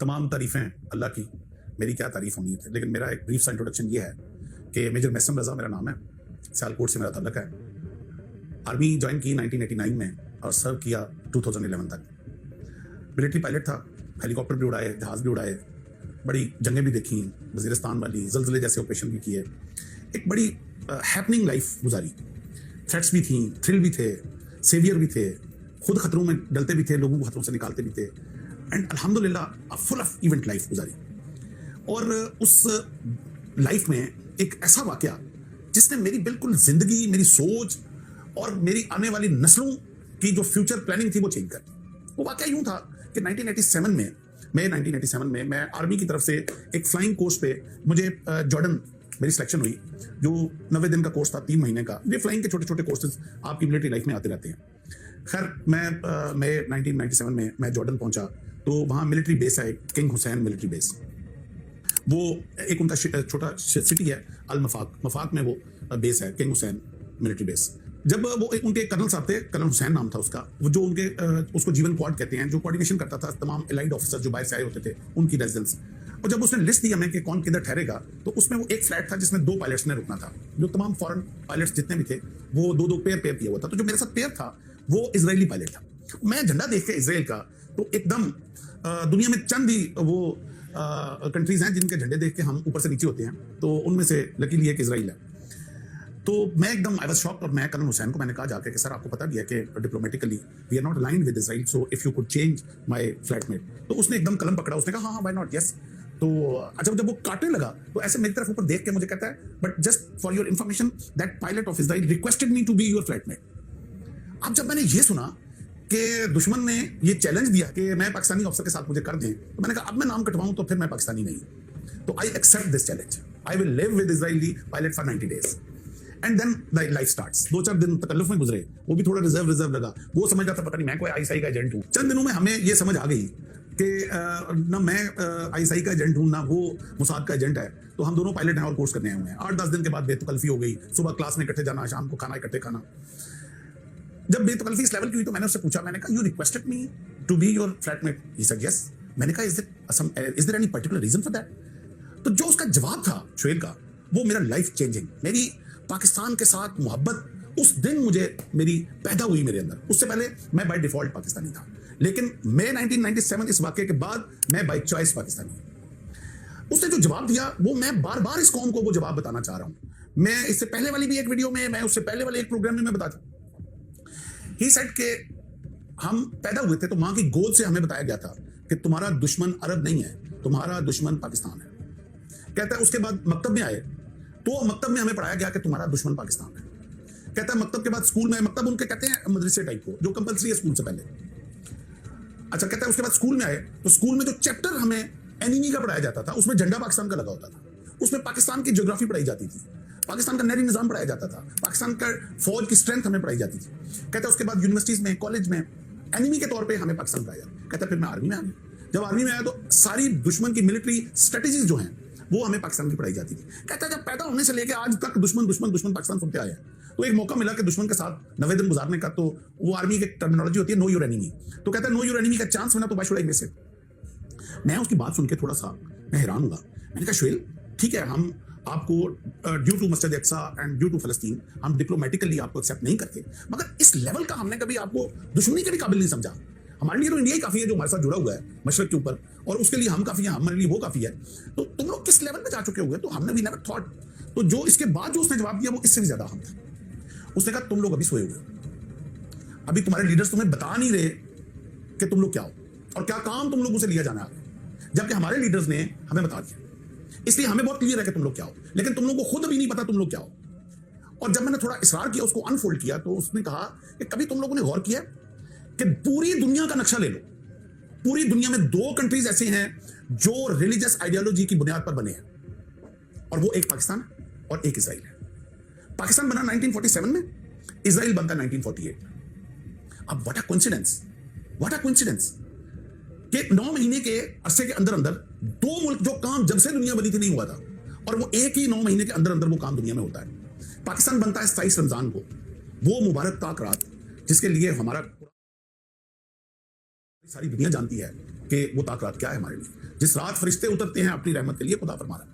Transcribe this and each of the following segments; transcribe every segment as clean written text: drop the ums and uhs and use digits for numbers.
तमाम तारीफ़ें अल्लाह की, मेरी क्या तारीफ़ होनी है, लेकिन मेरा एक ब्रीफ सा इंट्रोडक्शन ये है कि मेजर मैसम रज़ा मेरा नाम है, सियालकोट से मेरा ताल्लुक है। आर्मी ज्वाइन की 1989 में और सर्व किया 2011 तक। मिलिट्री पायलट था, हेलीकॉप्टर भी उड़ाए, जहाज़ भी उड़ाए, बड़ी जंगें भी देखी, वज़ीरिस्तान वाली, ज़लज़ले जैसे ऑपरेशन भी किए। एक बड़ी हैपनिंग लाइफ गुजारी, थ्रेट्स भी थी, थ्रिल भी थे, सेवियर भी थे, खुद खतरों में डलते भी थे, लोगों को खतरों से निकालते भी थे, एंड अल्हम्दुलिल्लाह फुल ऑफ इवेंट लाइफ गुजारी। और उस लाइफ में एक ऐसा वाकया जिसने मेरी बिल्कुल जिंदगी, मेरी सोच और मेरी आने वाली नस्लों की जो फ्यूचर प्लानिंग थी वो चेंज कर दी। वो वाकया यूं था कि 1987 में मैं आर्मी की तरफ से एक फ्लाइंग कोर्स पे मुझे जॉर्डन मेरी सिलेक्शन हुई, जो 90 दिन का कोर्स था, 3 महीने का। ये फ्लाइंग के छोटे छोटे कोर्सेज आपकी मिलिट्री लाइफ में आते रहते हैं। खैर मैं 1997 में मैं जॉर्डन पहुंचा, तो वहाँ मिलिट्री बेस है, किंग हुसैन मिलिट्री बेस। वो एक उनका छोटा सिटी है, अल मफाक में वो बेस है, किंग हुसैन मिलिट्री बेस। जब वो उनके कर्नल साहब थे, कर्नल हुसैन नाम था उसका, वो जो उनके उसको जीवन क्वाड कहते हैं, जो कोऑर्डिनेशन करता था तमाम एलाइड ऑफिसर जो बाहर से आए होते थे उनकी रेजिडेंस। और जब उसने लिस्ट दी हमें कि कौन किधर ठहरेगा, तो उसमें वो एक फ्लैट था जिसमें 2 पायलट्स ने रुकना था। जो तमाम फॉरेन पायलट्स जितने भी थे वो 2-2 पेयर किया हुआ था। तो जो मेरे साथ पेयर था वो इजरायली पायलट था। मैं झंडा देख के इजराइल का, तो एकदम दुनिया में चंद ही वो कंट्रीज हैं जिनके झंडे देख के हम ऊपर से नीचे होते हैं, तो उनमें से लकीली एक इजराइल है। तो मैं एकदम आई वाज शॉक्ड, और मैं कर्नल हुसैन को मैंने कहा जाके कि सर आपको पता भी है कि diplomatically we are not aligned with Israel, so if you could change my flatmate. तो उसने एकदम कलम पकड़ा, उसने कहा हाँ व्हाई नॉट, यस। तो अच्छा, जब वो काटने लगा तो ऐसे मेरी तरफ ऊपर देख के मुझे कहता है, but just for your information that pilot of Israel requested me to be your flatmate. अब जब मैंने ये सुना कि दुश्मन ने ये चैलेंज दिया कि मैं पाकिस्तानी अफसर के साथ मुझे कर दें, तो मैंने कहा अब मैं नाम कटवाऊं तो फिर मैं पाकिस्तानी नहीं हूं। तो I accept this challenge, I will live with Israeli pilot for 90 days and then life starts. 2-4 दिन तकल्लुफ में गुजरे, वो भी थोड़ा रिजर्व लगा। वो समझ रहा था पता नहीं मैं कोई आईएसआई का एजेंट हूं। चंद दिनों में हमें ये समझ आ गई कि ना मैं आईएसआई का एजेंट हूं, ना वो मोसाद का एजेंट है। तो हम दोनों पायलट हैं और कोर्स करने आए हुए हैं। 8-10 दिन के बाद बेतकल्फी हो गई, सुबह क्लास में इकट्ठे जाना, शाम को खाना इकट्ठे खाना। जब बेतकल्फी इस लेवल की हुई तो मैंने उससे पूछा, मैंने कहा you requested me to be your flatmate, he said yes. मैंने कहा is there any particular reason for that? तो जो उसका जवाब था शुएल का, वो मेरा लाइफ चेंजिंग, मेरी पाकिस्तान के साथ मोहब्बत उस दिन मुझे मेरी पैदा हुई मेरे अंदर। उससे पहले मैं बाय डिफॉल्ट पाकिस्तानी था, लेकिन मैं 1997 इस वाकये के बाद मैं बाय चॉइस पाकिस्तानी हूं। उसने जो जवाब दिया वो मैं बार बार इस कौम को वो जवाब बताना चाह रहा हूं। मैं इससे पहले वाली भी एक वीडियो में, मैं उससे पहले वाले एक प्रोग्राम में मैं बताता, ही सेड के हम पैदा हुए थे तो मां की गोद से हमें बताया गया था कि तुम्हारा दुश्मन अरब नहीं है, तुम्हारा दुश्मन पाकिस्तान है। कहता है उसके बाद मकतब में आए तो मकतब में हमें पढ़ाया गया कि तुम्हारा दुश्मन पाकिस्तान है। कहता है मकतब के बाद स्कूल में, मकतब उनके कहते हैं मदरसे टाइप को जो कंपलसरी है स्कूल से पहले। अच्छा, कहता है उसके बाद स्कूल में आए तो स्कूल में जो चैप्टर हमें एनिमी का पढ़ाया जाता था उसमें झंडा पाकिस्तान का लगा होता था, उसमें पाकिस्तान की ज्योग्राफी पढ़ाई जाती थी, पाकिस्तान का नहरी निजाम पढ़ाया जाता था, पाकिस्तान का फौज की स्ट्रेंथ हमें पढ़ाई जाती थी। कहता है उसके बाद यूनिवर्सिटीज में, कॉलेज में एनिमी के तौर पे हमें पाकिस्तान पढ़ाया जाता। कहता है फिर मैं आर्मी में आ गया। जब आर्मी में आया तो सारी दुश्मन की मिलिट्री स्ट्रेटेजीज जो हैं वो हमें पाकिस्तान की पढ़ाई जाती थी। कहता है जब पैदा होने से लेकर आज तक दुश्मन दुश्मन दुश्मन पाकिस्तान सुनते आए हैं, तो एक मौका मिला कि दुश्मन के साथ 90 दिन गुजारने का, तो वो आर्मी की टर्मिनोलॉजी होती है नो योर एनिमी। तो कहता है नो योर एनिमी का चांस होना तो why should I miss it. मैं उसकी बात सुन के थोड़ा सा मैं हैरान हुआ। मैंने कहा शुएल ठीक है, हम आपको ड्यू टू मस्जिद अक्सा एंड ड्यू टू फलस्तीन हम डिप्लोमेटिकली आपको एक्सेप्ट नहीं करते, मगर इस लेवल का हमने कभी आपको दुश्मनी के भी काबिल नहीं समझा। हमारे लिए तो इंडिया ही काफी है जो हमारे साथ जुड़ा हुआ है मशरक के ऊपर, और उसके लिए हम काफी हैं, हमारे लिए वो काफी है। तो तुम लोग किस लेवल पे जा चुके हुए? तो हमने भी नेवर थॉट। तो जो इसके बाद जो उसने जवाब दिया वो इससे भी ज्यादा अहम था। उसने कहा तुम लोग अभी सोए हुए, अभी तुम्हारे लीडर्स तुम्हें बता नहीं रहे कि तुम लोग क्या हो और क्या काम तुम लोगों से लिया जाना है, जबकि हमारे लीडर्स ने हमें बता दिया। इसलिए हमें बहुत क्लियर है कि तुम लोग क्या हो, लेकिन तुम लोगों को खुद भी नहीं पता तुम लोग क्या हो। और जब मैंने थोड़ा इसरार किया, उसको अनफोल्ड किया, तो उसने कहा कि कभी तुम लोगों ने गौर किया कि पूरी दुनिया का नक्शा ले लो, पूरी दुनिया में 2 कंट्रीज ऐसे हैं जो रिलीजियस आइडियोलॉजी की बुनियाद पर बने हैं, और वो एक पाकिस्तान और एक इजराइल है। पाकिस्तान बना 1947 में, इजराइल बनता 1948। अब what a coincidence, what a coincidence कि 9 महीने के अरसे के अंदर अंदर 2 मुल्क जो काम जब से दुनिया बनी थी नहीं हुआ था, और वो एक ही 9 महीने के अंदर अंदर वो काम दुनिया में होता है। पाकिस्तान बनता है 27 रमजान को, वो मुबारक ताक रात जिसके लिए हमारा सारी दुनिया जानती है कि वो ताक़त क्या है हमारे लिए। जिस रात फरिश्ते उतरते हैं अपनी रहमत के लिए, खुदा फरमा रहा है,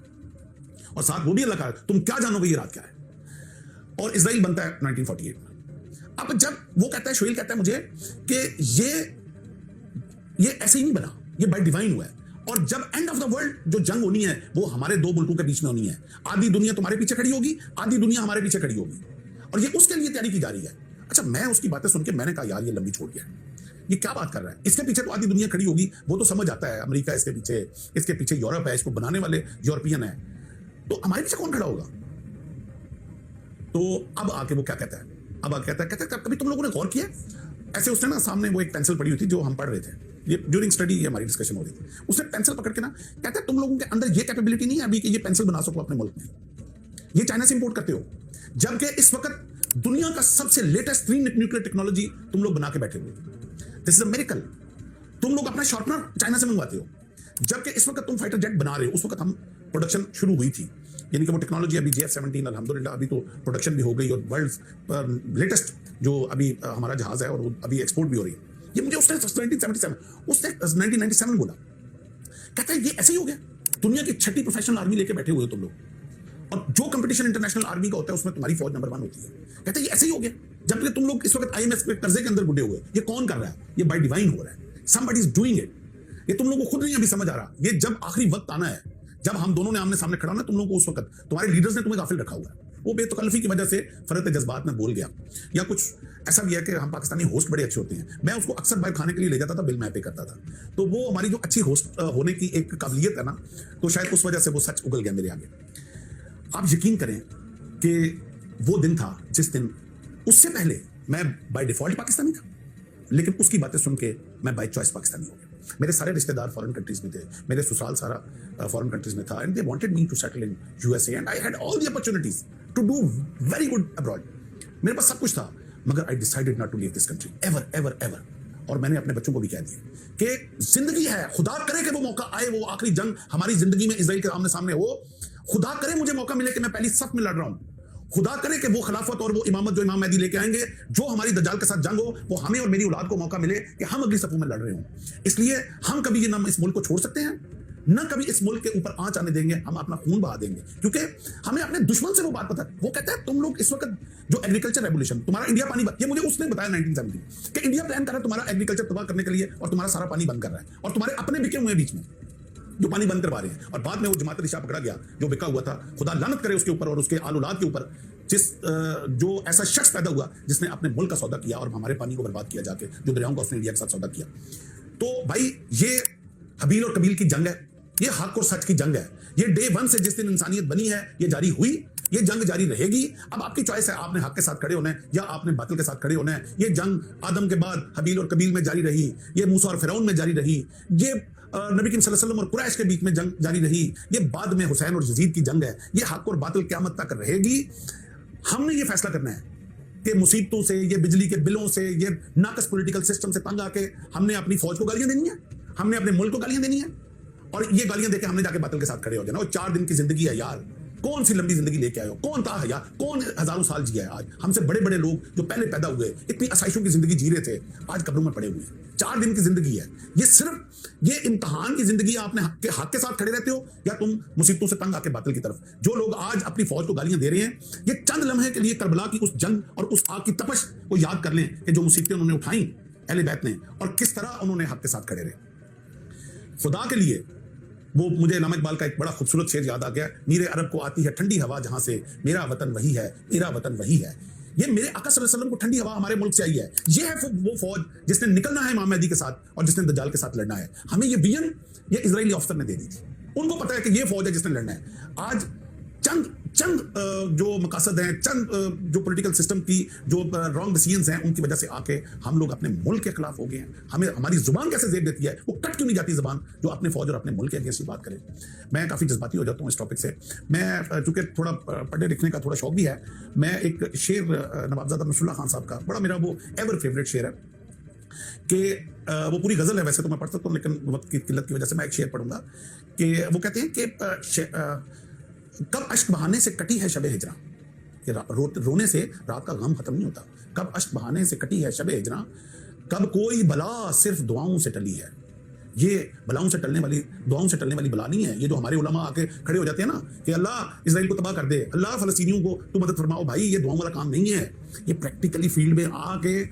और साथ वो भी अल्लाह का, तुम क्या जानोगे ये रात क्या है। और इजराइल बनता है 1948 में। अब जब वो कहता है, शोएल कहता है मुझे कि ये ऐसे ही नहीं बना, ये बाय डिवाइन हुआ है। और जब एंड ऑफ द वर्ल्ड जो जंग होनी है वो हमारे दो मुल्कों के बीच में होनी है। आधी दुनिया तुम्हारे पीछे खड़ी होगी, आधी दुनिया हमारे पीछे खड़ी होगी, और ये उसके लिए तैयारी की जा रही है। अच्छा, मैं उसकी बातें सुन के मैंने कहा यार ये लंबी छोड़ गया, ये क्या बात कर रहा है। इसके पीछे तो आधी दुनिया खड़ी होगी, वो तो समझ आता है, अमेरिका इसके पीछे यूरोप है, इसको बनाने वाले यूरोपियन है, तो हमारे पीछे कौन खड़ा होगा। तो अब आके वो क्या कहता है, अब आके कहता है कभी तुम लोगों ने गौर किया, ऐसे उसने ना सामने वो एक पेंसिल पड़ी हुई थी जो हम पढ़ रहे थे, ये ड्यूरिंग स्टडी ये हमारी डिस्कशन हो रही थी, उसने पेंसिल पकड़ के ना कहता है तुम लोगों के अंदर ये कैपेबिलिटी नहीं है अभी कि ये पेंसिल बना सको अपने मुल्क में, ये चाइना से इंपोर्ट करते हो, जबकि इस वक्त दुनिया का सबसे लेटेस्ट न्यूक्लियर टेक्नोलॉजी तुम लोग बना के बैठे हुए। This is a miracle. तुम लोग अपना शार्पनर चाइना से मंगवाते हो, जबकि इस वक्त तुम फाइटर जेट बना रहे हो। उस वक्त हम प्रोडक्शन शुरू हुई थी, यानी कि वो टेक्नोलॉजी अभी JF-17 अल्हम्दुलिल्लाह अभी तो प्रोडक्शन भी हो गई, और वर्ल्ड लेटेस्ट जो अभी हमारा जहाज है और वो अभी एक्सपोर्ट भी हो रही है। ये मुझे उसने 1977 उसने 1997 बोला, कहता है ये ऐसे ही हो गया, दुनिया की 6ठी प्रोफेशनल आर्मी लेके बैठे हुए हो तुम लोग, और जो कंपटीशन इंटरनेशनल आर्मी का होता है उसमें तुम्हारी फौज नंबर 1 होती है। कहते हैं ये ऐसे ही हो गया, जबकि तुम लोग इस वक्त IMF के कर्जे के अंदर गुड्डे हुए। ये कौन कर रहा है, ये बाय डिवाइन हो रहा है, समबडी इज डूइंग इट। ये तुम लोगों को खुद नहीं अभी समझ आ रहा। ये जब आखिरी वक्त आना है, जब हम दोनों ने आमने सामने खड़ा होना, तुम लोगों को उस वक्त तुम्हारे लीडर्स ने तुम्हें गाफिल रखा हुआ है। वो बेतकल्लफी की वजह से फरत जज्बात में बोल गया, या कुछ ऐसा भी है कि हम पाकिस्तानी होस्ट बड़े अच्छे होते हैं। मैं उसको अक्सर बाहर खाने के लिए ले जाता था, बिल मैं पे करता था, तो वो हमारी जो अच्छी होस्ट होने की एक काबिलियत है ना, तो शायद उस वजह से वो सच उगल गया मेरे आगे। आप यकीन करें कि वो दिन था जिस दिन, उससे पहले मैं बाय डिफॉल्ट पाकिस्तानी था, लेकिन उसकी बातें सुन के मैं बाय चॉइस पाकिस्तानी हो गया। मेरे सारे रिश्तेदार फॉरेन कंट्रीज में थे, मेरे ससुराल सारा फॉरेन कंट्रीज में था, and they wanted me to settle in USA, and I had all the opportunities to do very good abroad. मेरे पास सब कुछ था, मगर I decided not to leave this country ever ever ever. और मैंने अपने बच्चों को भी कह दिया कि जिंदगी है, खुदा करे कि वो मौका आए, वो आखिरी जंग हमारी जिंदगी में इजराइल के आमने सामने हो, खुदा करे मुझे मौका मिले कि मैं पहली सफ में लड़ रहा हूं, खुदा करे कि वो खिलाफत और वो इमामत जो इमाम मेहदी लेके आएंगे, जो हमारी दज्जाल के साथ जंग हो, वो हमें और मेरी औलाद को मौका मिले कि हम अगली सफों में लड़ रहे हों। इसलिए हम कभी ये ना इस मुल्क को छोड़ सकते हैं, ना कभी इस मुल्क के ऊपर आंच आने देंगे, हम अपना खून बहा देंगे, क्योंकि हमें अपने दुश्मन से वो बात पता है। वो कहता है तुम लोग इस वक्त जो एग्रीकल्चर रेवोल्यूशन, तुम्हारा इंडिया पानी, ये मुझे उसने बताया 1970 कि इंडिया प्लान कर रहा है तुम्हारा एग्रीकल्चर तबाह करने के लिए, और तुम्हारा सारा पानी बंद कर रहा है, और तुम्हारे अपने बिके हुए बीच में जो पानी बंद करवा रहे हैं। और बाद में वो जमात रिशा पकड़ा गया जो बिका हुआ था, खुदा लानत करे उसके ऊपर और उसके आल औलाद के ऊपर, जो ऐसा शख्स पैदा हुआ जिसने अपने मुल्क का सौदा किया और हमारे पानी को बर्बाद किया जाके, जो दरियाओं का उसने इंडिया के साथ सौदा किया। तो भाई ये हबील और कबील की जंग है, ये हक और सच की जंग है। ये डे 1 से जिस दिन इंसानियत बनी है ये जारी हुई, ये जंग जारी रहेगी। अब आपकी चॉइस है, आपने हक के साथ खड़े होना है या आपने बातिल के साथ खड़े होना है। ये जंग आदम के बाद हबील और कबील में जारी रही, ये मूसा और फिरौन में जारी रही, ये नबी करीम सल्लल्लाहु अलैहि वसल्लम और कुरैश के बीच में जंग जारी रही, ये बाद में हुसैन और यजीद की जंग है। ये हक और बातिल क़यामत तक रहेगी। हमने ये फैसला करना है कि मुसीबतों से, ये बिजली के बिलों से, ये नाकस पॉलिटिकल सिस्टम से तंग आके हमने अपनी फौज को गालियां देनी है, हमने अपने मुल्क को गालियां देनी है, और ये गालियां देके हमने जाके बातिल के साथ खड़े हो जाना। और 4 दिन की जिंदगी है यार, कौन सी लंबी जिंदगी लेके आए हो, कौन था यार, कौन हजारों साल जिया है। आज हमसे बड़े बड़े लोग जो पहले पैदा हुए इतनी आसाइशों की जिंदगी जी रहे थे, आज कब्रों में पड़े हुए हैं। 4 दिन की जिंदगी है ये, सिर्फ ये इम्तहान की जिंदगी है। आपने हक के साथ खड़े रहते हो या तुम मुसीबतों से तंग आके बातिल की तरफ। जो लोग आज अपनी फौज को गालियां दे रहे हैं, ये चंद लम्हे के लिए करबला की उस जंग और उस आग की तपश को याद कर लें कि जो मुसीबतें उन्होंने उठाई अहले बैत ने, और किस तरह उन्होंने हक के साथ खड़े रहे। खुदा के लिए वो मुझे इल्हाम इकबाल का एक बड़ा खूबसूरत शेर याद आ गया, मीरे अरब को आती है ठंडी हवा जहां से, मेरा वतन वही है, मेरा वतन वही है। ये मेरे आका सल्लल्लाहु अलैहि वसल्लम को ठंडी हवा हमारे मुल्क से आई है। ये है वो फौज जिसने निकलना है इमाम मेहदी के साथ और जिसने दज्जाल के साथ लड़ना है। हमें ये विजन ये इजरायली ऑफिसर ने दे दी थी, उनको पता है कि ये फौज है जिसने लड़ना है। आज चंद जो मकासद हैं, चंद जो पॉलिटिकल सिस्टम की जो रॉन्ग डिसीजंस हैं, उनकी वजह से आके हम लोग अपने मुल्क के खिलाफ हो गए हैं। हमें हमारी जुबान कैसे जेब देती है, वो कट क्यों नहीं जाती जुबान जो अपने फौज और अपने मुल्क के अगेंस्ट बात करे। मैं काफ़ी जज्बाती हो जाता हूँ इस टॉपिक से। मैं चूंकि थोड़ा पढ़ने लिखने का थोड़ा शौक भी है, मैं एक शेर नवाबजादा नसरुल्लाह खान साहब का बड़ा मेरा वो एवर फेवरेट शेर है कि वो पूरी गज़ल है, वैसे तो मैं पढ़ सकता हूँ लेकिन वक्त की किल्लत की वजह से मैं एक शेर पढ़ूंगा कि वो कहते हैं कि कब अश्क बहाने से कटी है शब हिजरा, कि रोने से रात का गम खत्म नहीं होता। कब अश्क बहाने से कटी है शब हिजरा, कब कोई बला सिर्फ दुआओं से टली है। ये बलाओं से टलने वाली, दुआओं से टलने वाली बला नहीं है। ये जो हमारे उलमा आके खड़े हो जाते हैं ना कि अल्लाह इजराइल को तबाह कर दे, अल्लाह फलस्तीनियों को तू मदद फरमाओ, भाई ये दुआओं वाला काम नहीं है। ये प्रैक्टिकली फील्ड में आके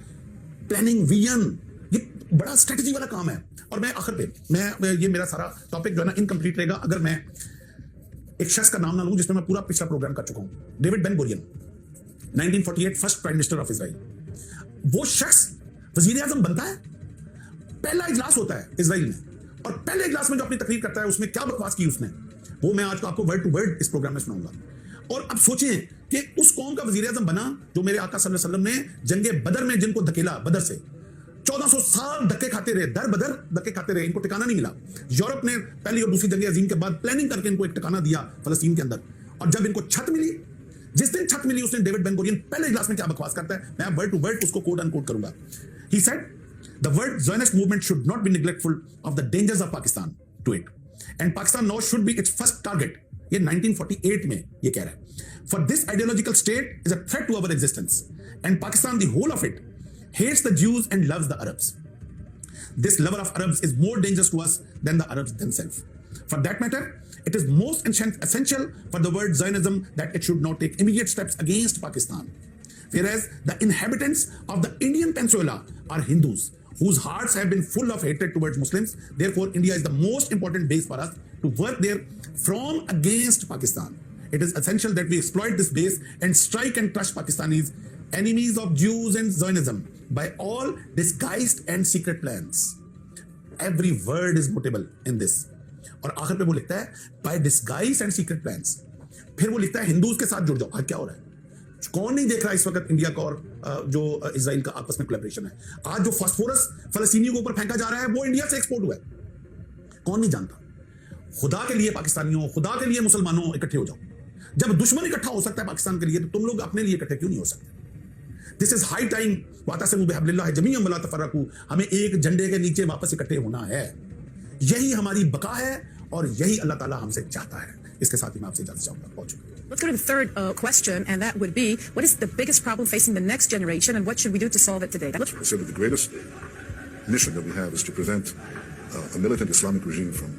प्लानिंग, विजन, ये बड़ा स्ट्रेटजी वाला काम है। और मैं आखिर पे मैं ये मेरा सारा टॉपिक जो है ना इनकम्प्लीट रहेगा अगर मैं एक शख्स का नाम ना लूं जिसमें मैं पूरा पिछला प्रोग्राम कर चुका हूं। David Ben Gurion, 1948 first prime minister of Israel. वो शख्स वजीर आजम बनता है, पहला इजलास होता है इजराइल में, और पहले इजलास में जो अपनी तकरीर करता है उसमें क्या बकवास की उसने, वो मैं आज आपको वर्ड टू वर्ड इस प्रोग्राम में सुनाऊंगा। और अब सोचें कि उस कौम का वजीर आजम बना जो मेरे आका सल्लल्लाहु अलैहि वसल्लम ने जंगे बदर में जिनको धकेला, बदर से 1400 साल धक्के खाते रहे, दर बदर धक्के खाते रहे, इनको ठिकाना नहीं मिला। यूरोप ने पहली और दूसरी जंग अजीम के बाद प्लानिंग करके इनको एक ठिकाना दिया फलस्तीन के अंदर, और जब इनको छत मिली, जिस दिन छत मिली उस दिन डेविड बेन गुरियन पहले इजलास में क्या बकवास करता है, मैं वर्ड टू वर्ड उसको कोट अनकोट करूंगा। He said the word Zionist movement should not be neglectful of the dangers of Pakistan to it, and Pakistan now should be its first target. ये 1948 में ये कह रहा है, for this ideological state is a threat to our existence, and Pakistan, the whole of it, hates the Jews and loves the Arabs. This lover of Arabs is more dangerous to us than the Arabs themselves. For that matter, it is most essential for the word Zionism that it should not take immediate steps against Pakistan. Whereas the inhabitants of the Indian Peninsula are Hindus whose hearts have been full of hatred towards Muslims. Therefore, India is the most important base for us to work there from against Pakistan. It is essential that we exploit this base and strike and crush Pakistanis, enemies of Jews and Zionism, by all disguised and secret plans. Every word is notable in this. और आखिर पे वो लिखता है by disguised and secret plans. फिर वो लिखता है हिंदूज के साथ जुड़ जाओ। आज क्या हो रहा है? कौन नहीं देख रहा इस वक्त इंडिया का और जो इजराइल का आपस में कोलैबोरेशन है? आज जो फास्फोरस फलस्तीनियों के ऊपर फेंका जा रहा है वो इंडिया से एक्सपोर्ट हुआ है। कौन नहीं जानता? खुदा के लिए पाकिस्तानियों, खुदा के लिए मुसलमानों इकट्ठे हो जाओ। जब दुश्मन इकट्ठा हो सकता है पाकिस्तान के लिए, तो तुम लोग अपने लिए इकट्ठे क्यों नहीं हो सकते? This is high time. वातसिमू बिहब्लिल्लाह जमीअन वला तफर्रकू। हमें एक झंडे के नीचे वापस इकट्ठे होना है। यही हमारी बका है और यही अल्लाह ताला हमसे चाहता है। इसके साथ ही मैं आपसे इजाजत चाहूंगा। पहुंच चुका। Let's go to the third question, and that would be, what is the biggest problem facing the next generation, and what should we do to solve it today? I said that the greatest mission that we have is to prevent a militant Islamic regime from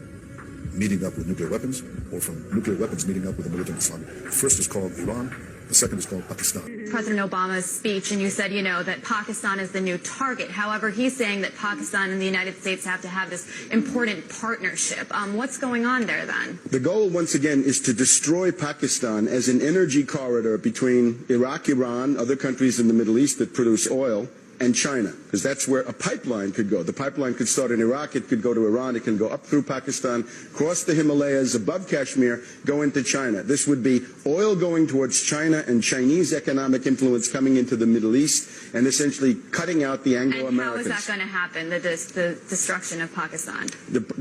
meeting up with nuclear weapons, or from nuclear weapons meeting up with a militant Islamic. The first is called Iran. The second is called Pakistan. President Obama's speech, and you said, that Pakistan is the new target. However, he's saying that Pakistan and the United States have to have this important partnership. What's going on there then? The goal, once again, is to destroy Pakistan as an energy corridor between Iraq, Iran, other countries in the Middle East that produce oil, and China, because that's where a pipeline could go. The pipeline could start in Iraq, it could go to Iran, it can go up through Pakistan, cross the Himalayas, above Kashmir, go into China. This would be oil going towards China and Chinese economic influence coming into the Middle East and essentially cutting out the Anglo-Americans. And how is that going to happen, the destruction of Pakistan?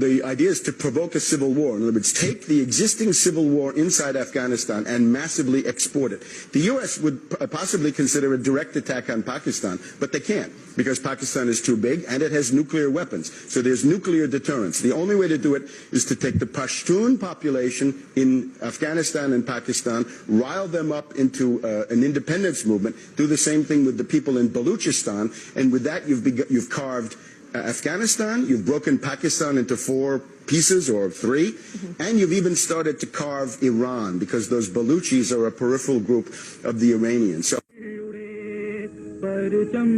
The idea is to provoke a civil war. In other words, take the existing civil war inside Afghanistan and massively export it. The U.S. would possibly consider a direct attack on Pakistan, but they can't, because Pakistan is too big and it has nuclear weapons. So there's nuclear deterrence. The only way to do it is to take the Pashtun population in Afghanistan and Pakistan, rile them up into an independence movement, do the same thing with the people in Baluchistan, and with that you've carved Afghanistan, you've broken Pakistan into 4 pieces or 3, and you've even started to carve Iran, because those Baluchis are a peripheral group of the Iranians. So परचम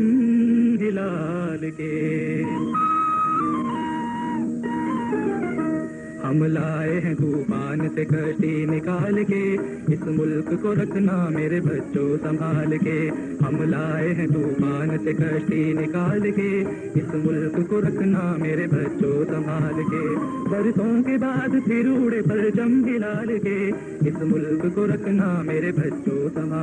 हिलाल के हम लाए हैं तूफान से कश्ती निकाल के, इस मुल्क को रखना मेरे बच्चों संभाल के। हम लाए हैं तूफान से कश्ती निकाल के, इस मुल्क को रखना मेरे बच्चों संभाल के। बरसों के बाद फिर उड़े परचम हिलाल के, इस मुल्क को रखना मेरे बच्चों संभाल